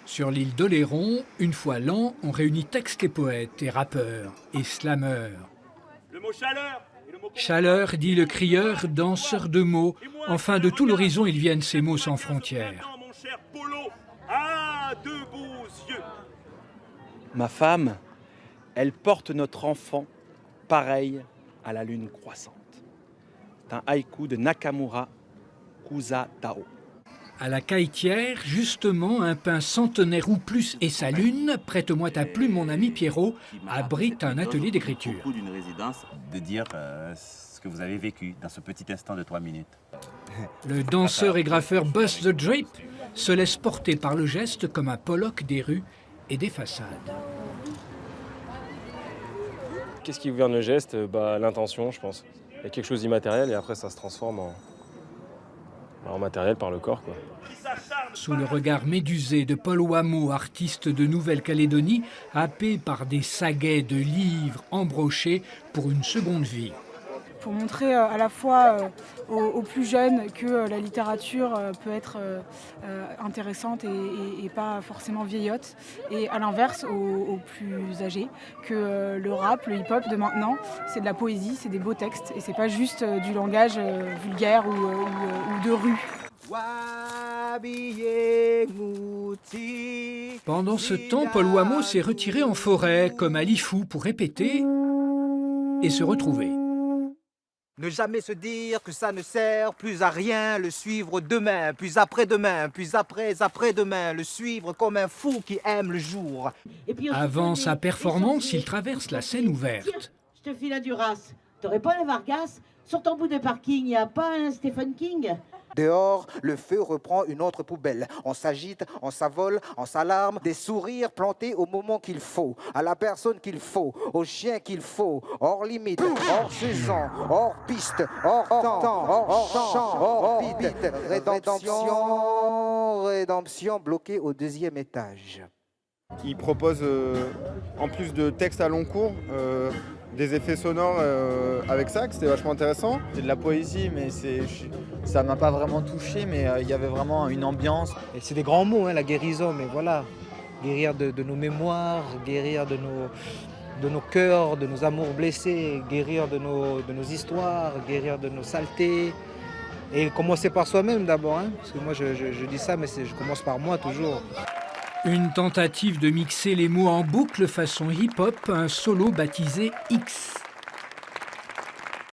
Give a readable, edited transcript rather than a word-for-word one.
Sur l'île d'Oléron, une fois l'an, on réunit textes et poètes, et rappeurs, et slameurs. Le mot chaleur et le mot Chaleur, dit le crieur, danseur de mots. Enfin, de tout l'horizon, ils viennent ces mots sans frontières. Mon cher Polo, ah, de beaux yeux. Ma femme, elle porte notre enfant pareil à la lune croissante. C'est un haïku de Nakamura Kusatao. À la Caïtière, justement, un pin centenaire ou plus et sa lune, prête-moi ta plume, mon ami Pierrot, abrite un atelier d'écriture. D'une résidence, de dire ce que vous avez vécu dans ce petit instant de 3 minutes. Le danseur et graffeur Buzz the Drip se laisse porter par le geste comme un Pollock des rues et des façades. Qu'est-ce qui gouverne le geste? L'intention, je pense. Il y a quelque chose d'immatériel et après ça se transforme en matériel par le corps, quoi. Sous le regard médusé de Paul Wameau, artiste de Nouvelle-Calédonie, happé par des saguets de livres embrochés pour une seconde vie. Pour montrer à la fois aux plus jeunes que la littérature peut être intéressante et pas forcément vieillotte, et à l'inverse aux plus âgés, que le rap, le hip-hop de maintenant, c'est de la poésie, c'est des beaux textes, et c'est pas juste du langage vulgaire ou de rue. Pendant ce temps, Paul Wameau s'est retiré en forêt, comme à Lifou, pour répéter et se retrouver. Ne jamais se dire que ça ne sert plus à rien, le suivre demain, puis après-demain, puis après-demain, le suivre comme un fou qui aime le jour. Avant sa performance, il traverse la scène ouverte. Je te file un Duras. T'aurais pas les Vargas? Sur ton bout de parking, y a pas un Stephen King? Dehors, le feu reprend une autre poubelle. On s'agite, on s'avole, on s'alarme. Des sourires plantés au moment qu'il faut, à la personne qu'il faut, au chien qu'il faut, hors limite, hors saison, hors piste, hors temps, hors champ, hors beat. Rédemption bloquée au 2e étage. Il propose, en plus de textes à long cours, des effets sonores avec ça, que c'était vachement intéressant. C'est de la poésie, mais ça m'a pas vraiment touché, mais il y avait vraiment une ambiance. Et c'est des grands mots, hein, la guérison, mais voilà, guérir de nos mémoires, guérir de nos cœurs, de nos amours blessés, guérir de nos histoires, guérir de nos saletés. Et commencer par soi-même d'abord, hein, parce que moi je dis ça, mais je commence par moi toujours. Une tentative de mixer les mots en boucle façon hip-hop, un solo baptisé X.